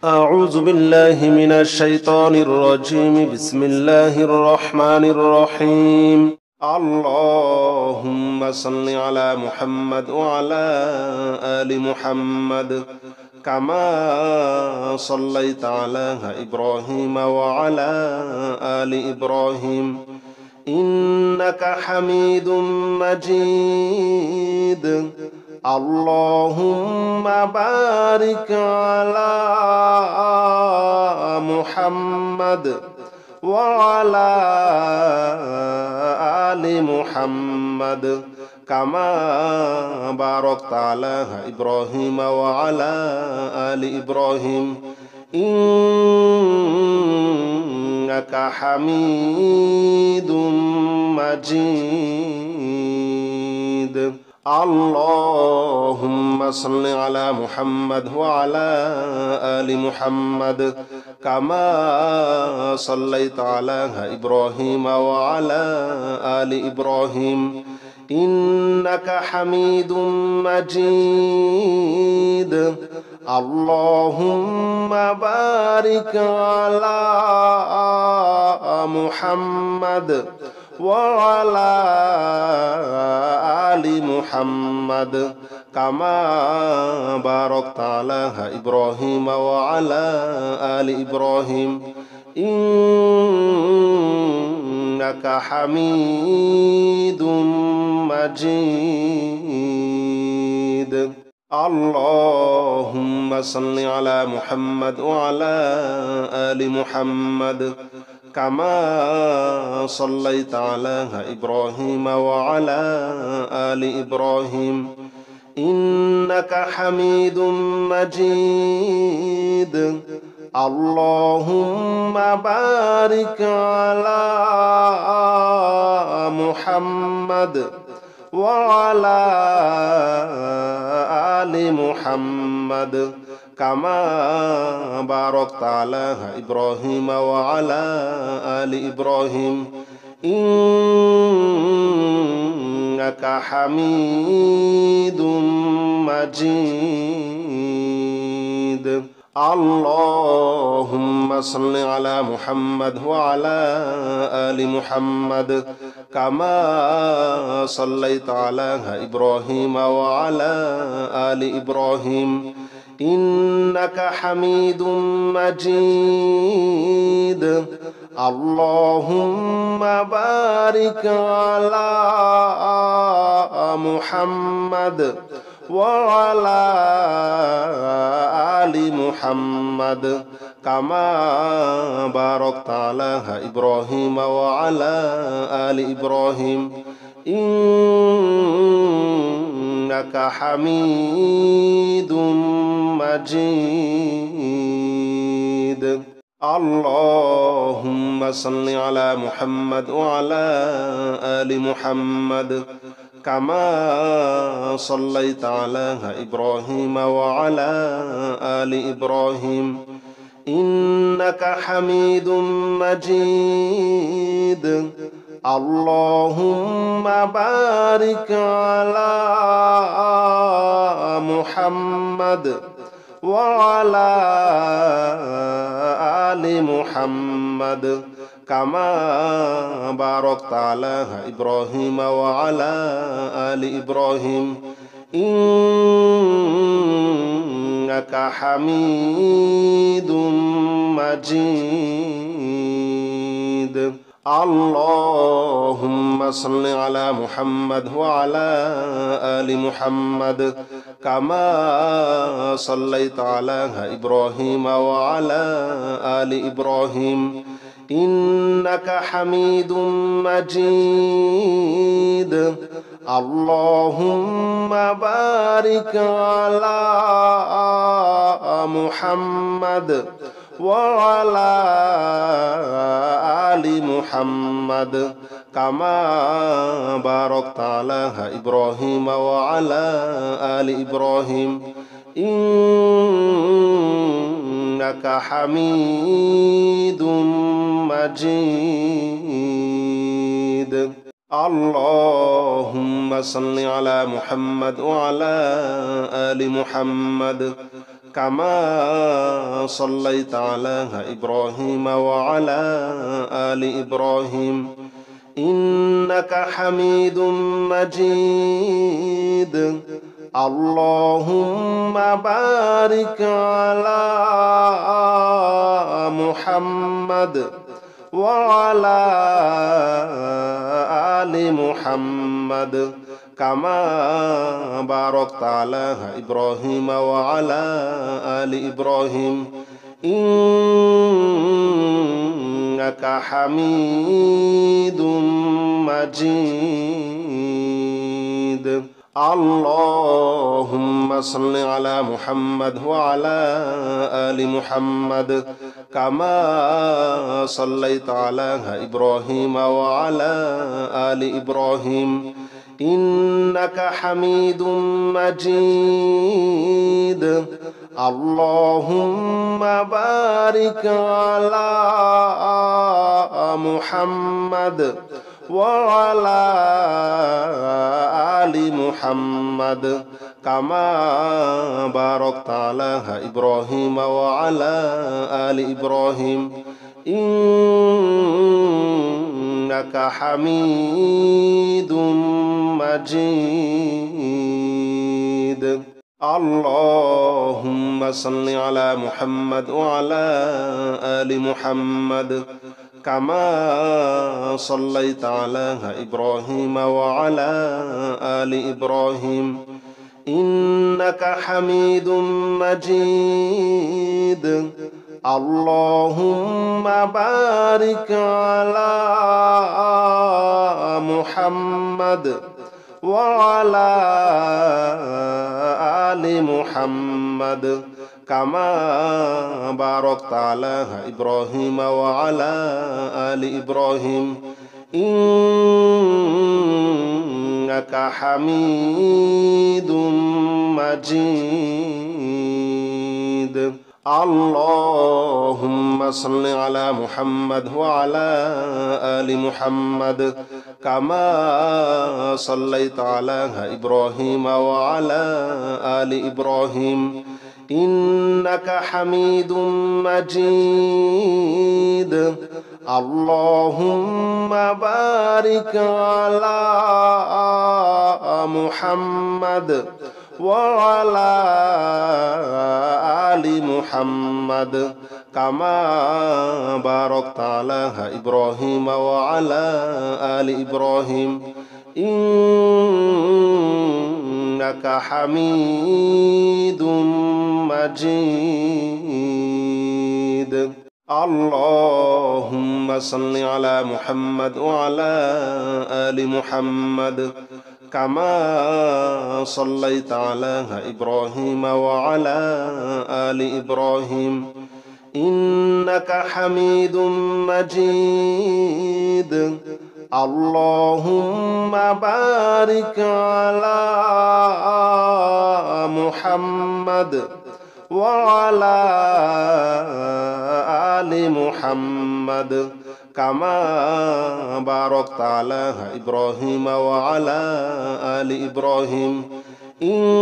أعوذ بالله من الشيطان الرجيم. بسم الله الرحمن الرحيم. اللهم صل على محمد وعلى آل محمد كما صليت على إبراهيم وعلى آل إبراهيم إنك حميد مجيد. اللهم بارك على محمد وعلى آل محمد كما باركت على إبراهيم وعلى آل إبراهيم إنك حميد مجيد. اللهم صل على محمد وعلى آل محمد كما صليت على إبراهيم وعلى آل إبراهيم إنك حميد مجيد. اللهم بارك على محمد وعلى آل محمد كما باركت على إبراهيم وعلى آل إبراهيم إنك حميد مجيد. اللهم صل على محمد وعلى آل محمد كما صليت على إبراهيم وعلى آل إبراهيم إنك حميد مجيد. اللهم بارك على محمد وعلى آل محمد كما باركت على إبراهيم وعلى آل إبراهيم إنك حميد مجيد. اللهم صل على محمد وعلى آل محمد كما صليت على إبراهيم وعلى آل إبراهيم إنك حميد مجيد. اللهم بارك على محمد وعلى آل محمد كما باركت على إبراهيم وعلى آل إبراهيم إنك حميد مجيد. اللهم صل على محمد وعلى آل محمد كما صليت على إبراهيم وعلى آل إبراهيم إنك حميد مجيد. اللهم بارك على محمد وعلى آل محمد كما باركت على إبراهيم وعلى آل إبراهيم إنك حميد مجيد. اللهم صل على محمد وعلى آل محمد كما صليت على إبراهيم وعلى آل إبراهيم إنك حميد مجيد. اللهم بارك على محمد وعلى آل محمد كما باركت على إبراهيم وعلى آل إبراهيم إنك حميد مجيد. اللهم صل على محمد وعلى آل محمد كما صليت على إبراهيم وعلى آل إبراهيم إنك حميد مجيد اللهم بارك على محمد وعلى آل محمد كما باركت على إبراهيم وعلى آل إبراهيم إنك حميد مجيد اللهم صل على محمد وعلى آل محمد كما صليت على إبراهيم وعلى آل إبراهيم إنك حميد مجيد اللهم بارك على محمد وعلى آل محمد كما باركت على إبراهيم وعلى آل إبراهيم إنك حميد مجيد اللهم صل على محمد وعلى آل محمد كما صليت على إبراهيم وعلى آل إبراهيم إنك حميد مجيد اللهم بارك على محمد وعلى آل محمد كما باركت على إبراهيم وعلى آل إبراهيم إنك حميد مجيد اللهم صل على محمد وعلى آل محمد كما صليت على إبراهيم وعلى آل إبراهيم إنك حميد مجيد اللهم بارك على محمد وعلى آل محمد كما باركت على إبراهيم وعلى آل إبراهيم إنك حميد مجيد اللهم صل على محمد وعلى آل محمد كما صليت على إبراهيم وعلى آل إبراهيم إنك حميد مجيد اللهم بارك على محمد وعلى آل محمد كما باركت على إبراهيم وعلى آل إبراهيم إنك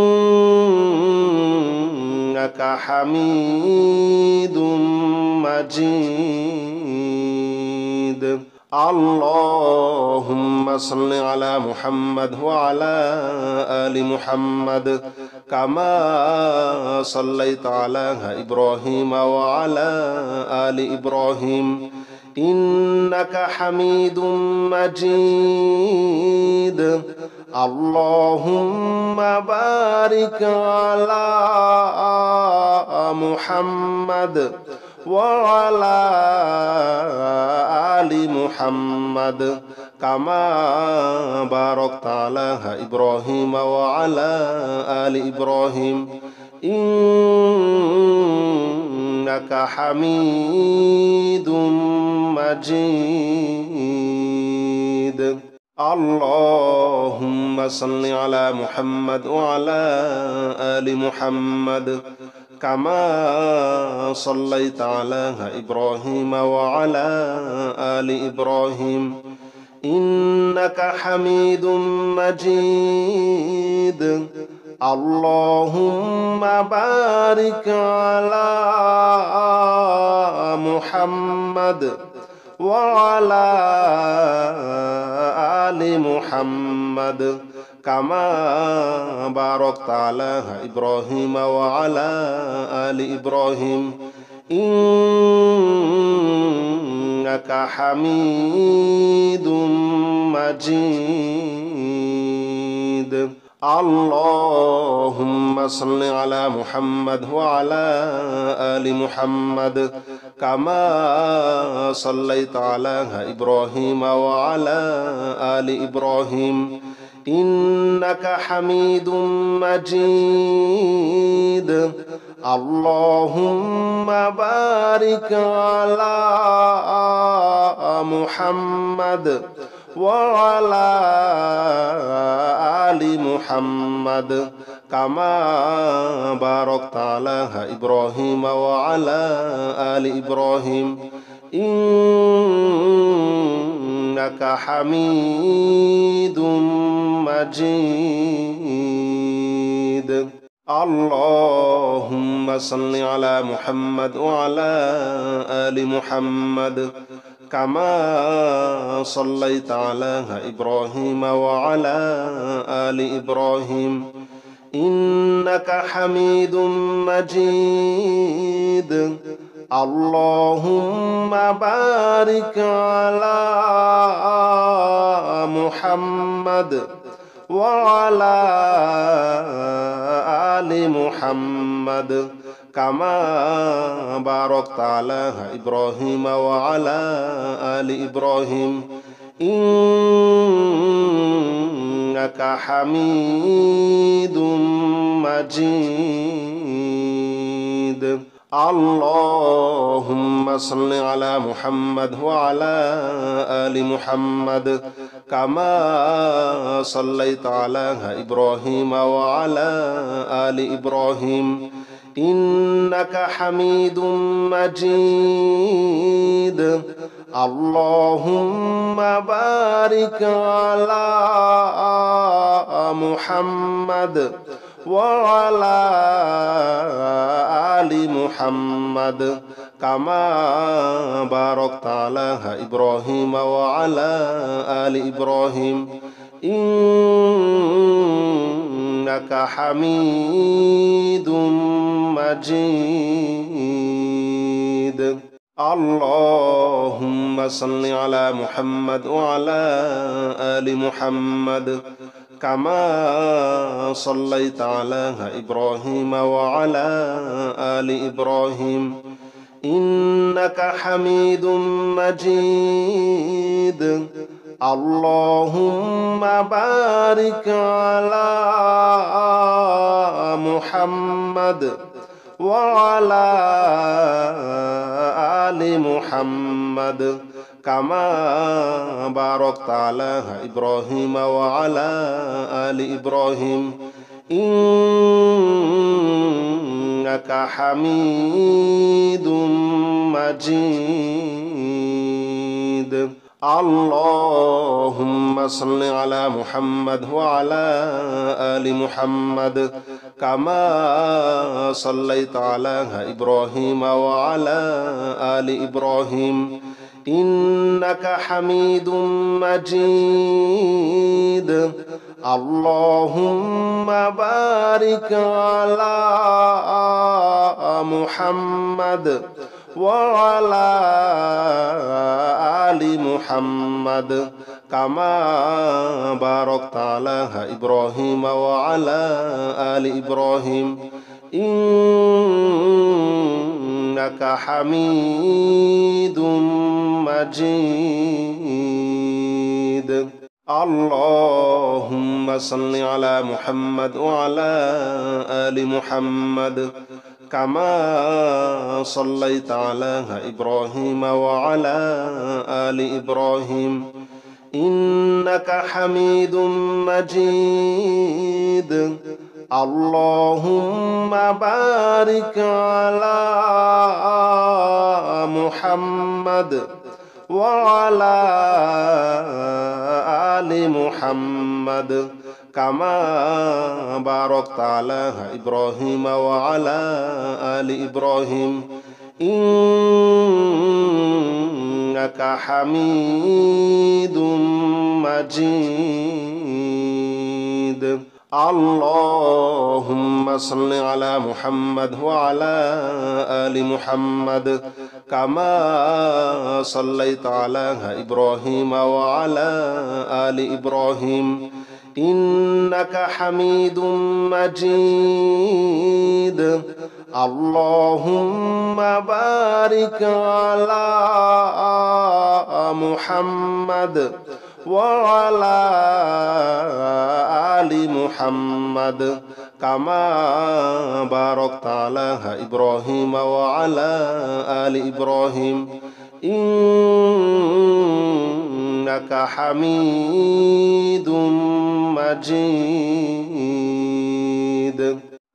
حميد مجيد اللهم صل على محمد وعلى آل محمد كما صليت على إبراهيم وعلى آل إبراهيم إنك حميد مجيد اللهم بارك على محمد وعلى آل محمد كما باركت على إبراهيم وعلى آل إبراهيم إنك حميد مجيد اللهم صل على محمد وعلى آل محمد كما صليت على إبراهيم وعلى آل إبراهيم إنك حميد مجيد اللهم بارك على محمد وعلى آل محمد كما باركت على إبراهيم وعلى آل إبراهيم إنك حميد مجيد. اللهم صل على محمد وعلى آل محمد كما صليت على إبراهيم وعلى آل إبراهيم إنك حميد مجيد. اللهم بارك على محمد وعلى آل محمد كما باركت على إبراهيم وعلى آل إبراهيم إنك حميد مجيد. اللهم صل على محمد وعلى آل محمد كما صليت على إبراهيم وعلى آل إبراهيم إنك حميد مجيد. اللهم بارك على محمد وعلى آل محمد كما باركت على إبراهيم وعلى آل إبراهيم إنك حميد مجيد. اللهم صل على محمد وعلى آل محمد كما صليت على إبراهيم وعلى آل إبراهيم إنك حميد مجيد. اللهم بارك على محمد وعلى آل محمد كما باركت على إبراهيم وعلى آل إبراهيم إنك حميد مجيد. اللهم صل على محمد وعلى آل محمد كما صليت على إبراهيم وعلى آل إبراهيم إنك حميد مجيد. اللهم بارك على محمد وعلى آل محمد كما باركت على إبراهيم وعلى آل إبراهيم إنك حميد مجيد. اللهم صل على محمد وعلى آل محمد كما صليت على إبراهيم وعلى آل إبراهيم إنك حميد مجيد. اللهم بارك على محمد وعلى آل محمد كما باركت على إبراهيم وعلى آل إبراهيم إنك حميد مجيد. اللهم صل على محمد وعلى آل محمد كما صليت على إبراهيم وعلى آل إبراهيم إنك حميد مجيد. اللهم بارك على محمد وعلى آل محمد كما باركت على إبراهيم وعلى آل إبراهيم إنك حميد مجيد. اللهم صل على محمد وعلى آل محمد كما صليت على إبراهيم وعلى آل إبراهيم إنك حميد مجيد. اللهم بارك على محمد وعلى آل محمد كما باركت على إبراهيم وعلى آل إبراهيم إنك حميد مجيد.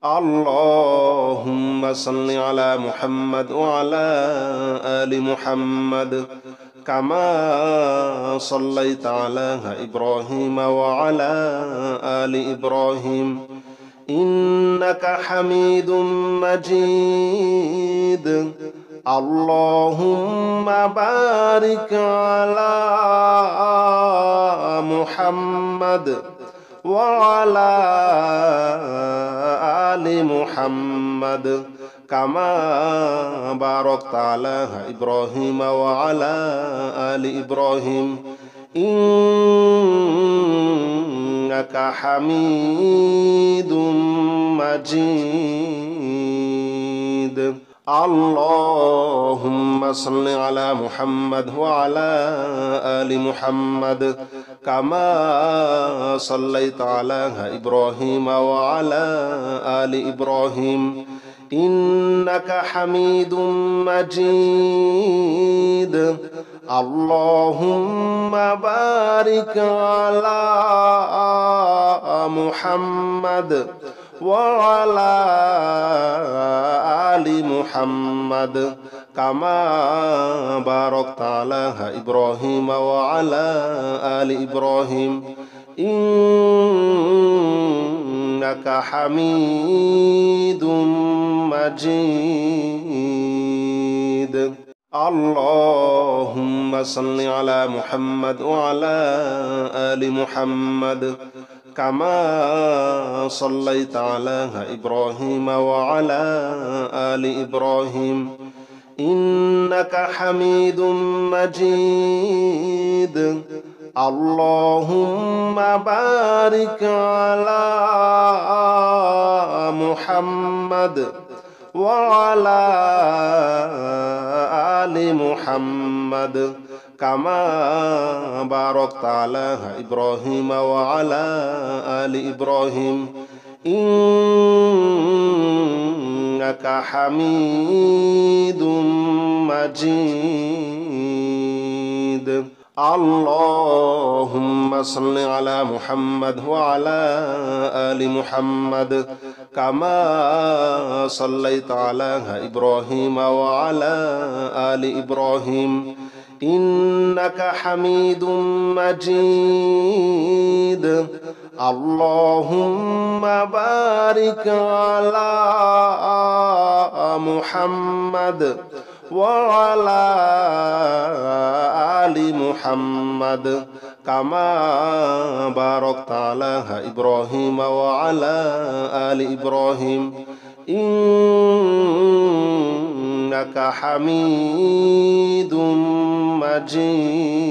اللهم صل على محمد وعلى آل محمد كما صليت على إبراهيم وعلى آل إبراهيم إنك حميد مجيد. اللهم بارك على محمد وعلى آل محمد كما باركت على إبراهيم وعلى آل إبراهيم إنك حميد مجيد. اللهم صل على محمد وعلى آل محمد كما صليت على إبراهيم وعلى آل إبراهيم إنك حميد مجيد. اللهم بارك على محمد وعلى آل محمد كما باركت على إبراهيم وعلى آل إبراهيم إنك حميد مجيد. اللهم صل على محمد وعلى آل محمد كما صليت على إبراهيم وعلى آل إبراهيم إنك حميد مجيد. اللهم بارك على محمد وعلى آل محمد كما باركت على إبراهيم وعلى آل إبراهيم إنك حميد مجيد. اللهم صل على محمد وعلى آل محمد كما صليت على إبراهيم وعلى آل إبراهيم إنك حميد مجيد. اللهم بارك على محمد وعلى آل محمد كما باركت على إبراهيم وعلى آل إبراهيم إنك حميد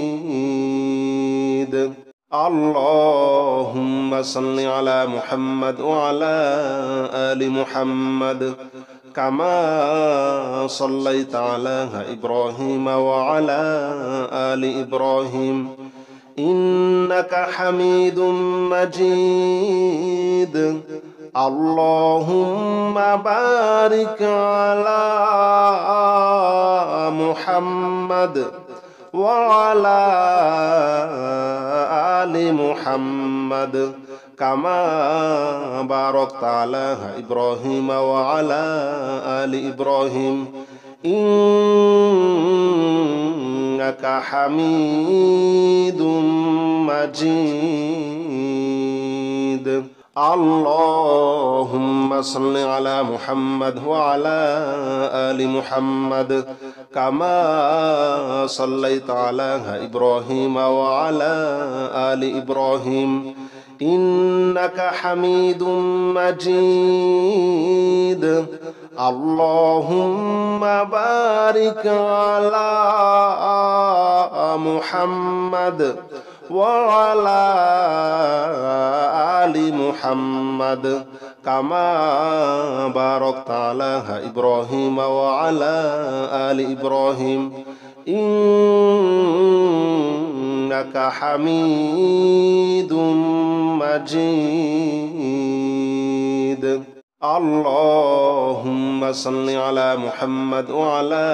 مجيد. اللهم صل على محمد وعلى آل محمد كما صليت على إبراهيم وعلى آل إبراهيم إنك حميد مجيد. اللهم بارك على محمد وعلى آل محمد كما باركت على إبراهيم وعلى آل إبراهيم إنك حميد مجيد. اللهم صل على محمد وعلى آل محمد كما صليت على إبراهيم وعلى آل إبراهيم إنك حميد مجيد اللهم بارك على محمد وعلى آل محمد كما باركت على إبراهيم وعلى آل إبراهيم إنك حميد مجيد اللهم صل على محمد وعلى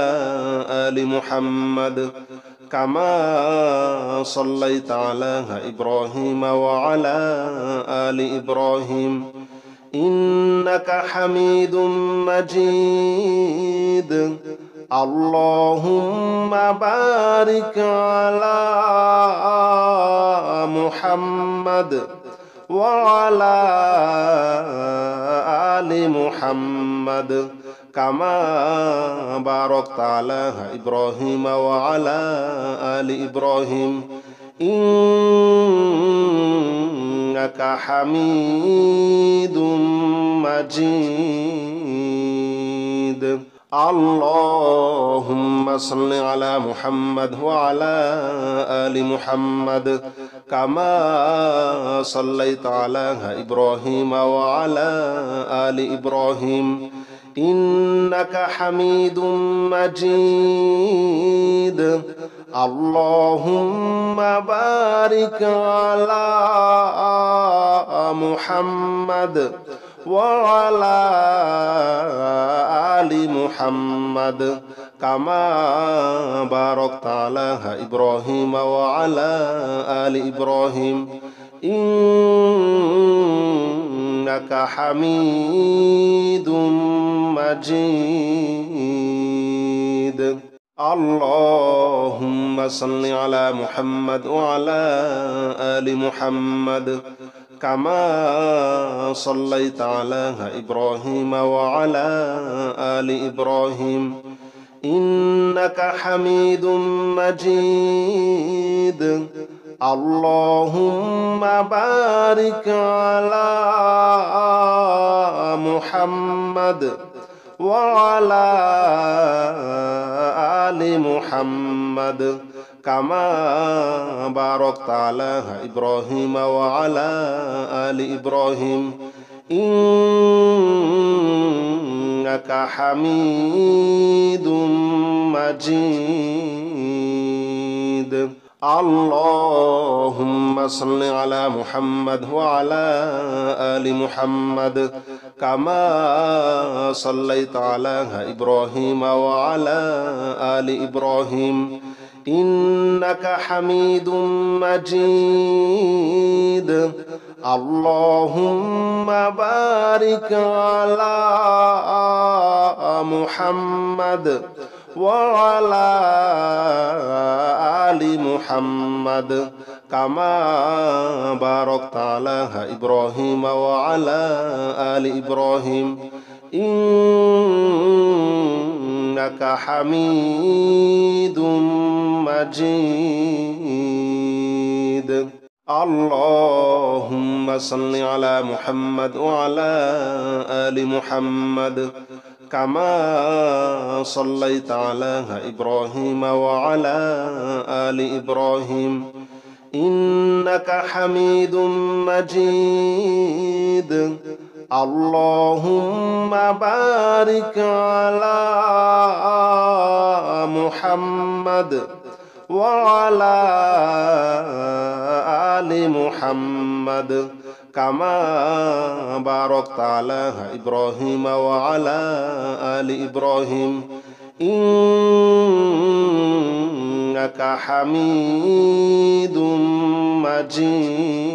آل محمد كما صليت على إبراهيم وعلى آل إبراهيم إنك حميد مجيد اللهم بارك على محمد وعلى آل محمد كما باركت على إبراهيم وعلى آل إبراهيم إنك حميد مجيد اللهم صل على محمد وعلى آل محمد كما صليت على إبراهيم وعلى آل إبراهيم إنك حميد مجيد اللهم بارك على محمد وعلى آل محمد كما باركت على إبراهيم وعلى آل إبراهيم إنك حميد مجيد اللهم صل على محمد وعلى آل محمد كما صليت على إبراهيم وعلى آل إبراهيم إنك حميد مجيد اللهم بارك على محمد وعلى آل محمد كما باركت على إبراهيم وعلى آل إبراهيم إنك حميد مجيد اللهم صل على محمد وعلى آل محمد كما صليت على إبراهيم وعلى آل إبراهيم إنك حميد مجيد اللهم بارك على محمد وعلى آل محمد كما باركت على إبراهيم وعلى آل إبراهيم إنك حميد مجيد اللهم صل على محمد وعلى آل محمد كما صليت على إبراهيم وعلى آل إبراهيم إنك حميد مجيد اللهم بارك على محمد وعلى آل محمد كما باركت على إبراهيم وعلى آل إبراهيم إنك حميد مجيد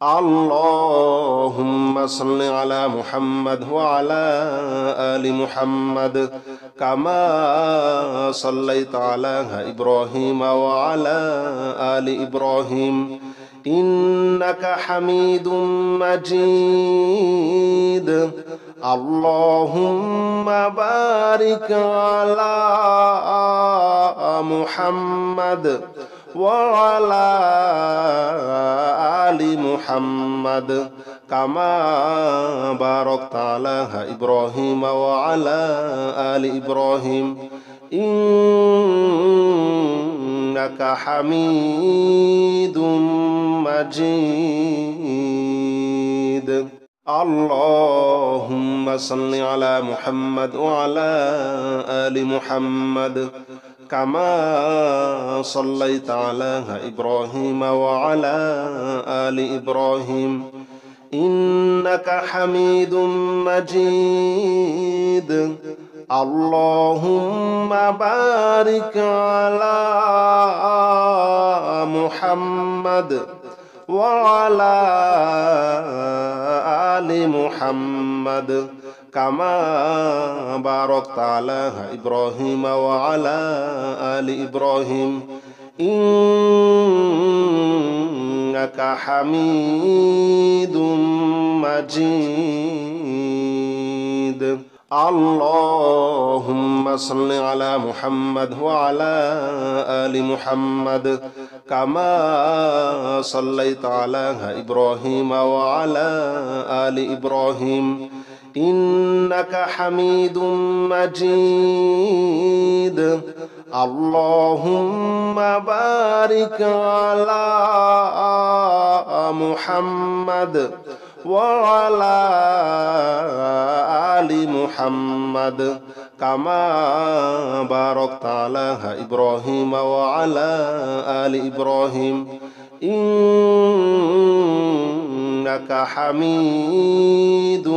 اللهم صل على محمد وعلى آل محمد كما صليت على إبراهيم وعلى آل إبراهيم إنك حميد مجيد اللهم بارك على محمد وعلى آل محمد كما باركت على إبراهيم وعلى آل إبراهيم إنك حميد مجيد اللهم صل على محمد وعلى آل محمد كما صليت على إبراهيم وعلى آل إبراهيم إنك حميد مجيد اللهم بارك على محمد وعلى آل محمد كما باركت على إبراهيم وعلى آل إبراهيم إنك حميد مجيد اللهم صل على محمد وعلى آل محمد كما صليت على إبراهيم وعلى آل إبراهيم إنك حميد مجيد اللهم بارك على محمد وعلى آل محمد كما باركت على إبراهيم وعلى آل إبراهيم إنك حميد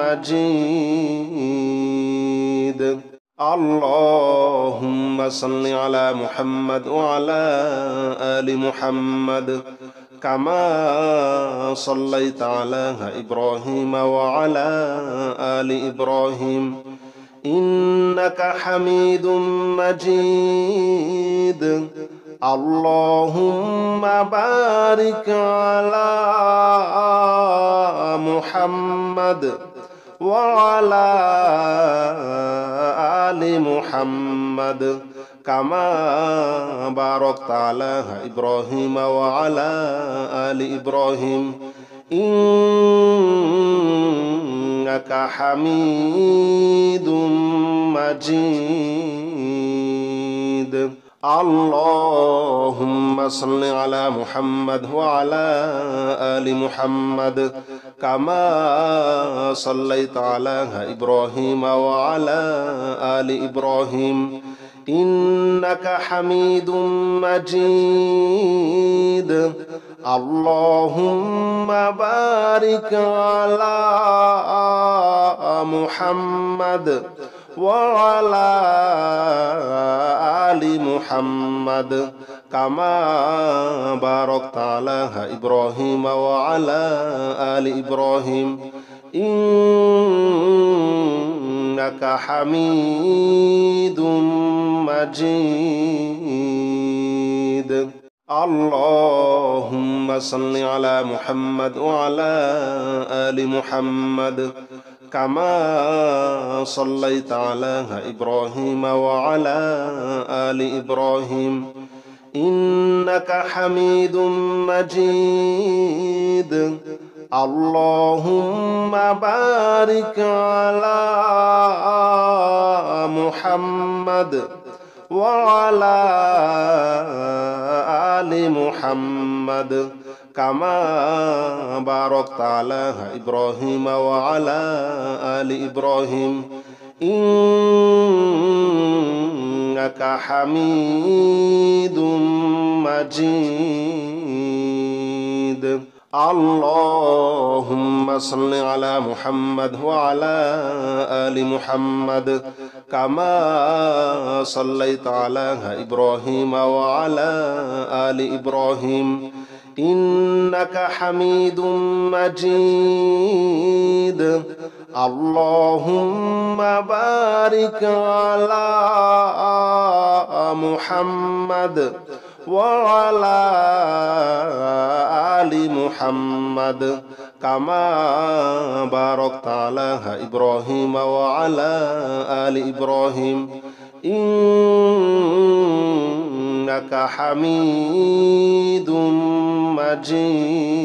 مجيد اللهم صل على محمد وعلى آل محمد كما صليت على إبراهيم وعلى آل إبراهيم إنك حميد مجيد اللهم بارك على محمد وعلى آل محمد كما باركت على إبراهيم وعلى آل إبراهيم إنك حميد مجيد اللهم صل على محمد وعلى آل محمد كما صليت على إبراهيم وعلى آل إبراهيم إنك حميد مجيد اللهم بارك على محمد وعلى آل محمد كما باركت على إبراهيم وعلى آل إبراهيم إنك حميد مجيد اللهم صل على محمد وعلى آل محمد كما صليت على إبراهيم وعلى آل إبراهيم إنك حميد مجيد اللهم بارك على محمد وعلى آل محمد كما باركت على إبراهيم وعلى آل إبراهيم إنك حميد مجيد اللهم صل على محمد وعلى آل محمد كما صليت على إبراهيم وعلى آل إبراهيم إنك حميد مجيد اللهم بارك على محمد وعلى آل محمد كما باركت على إبراهيم وعلى آل إبراهيم إنك حميد مجيد.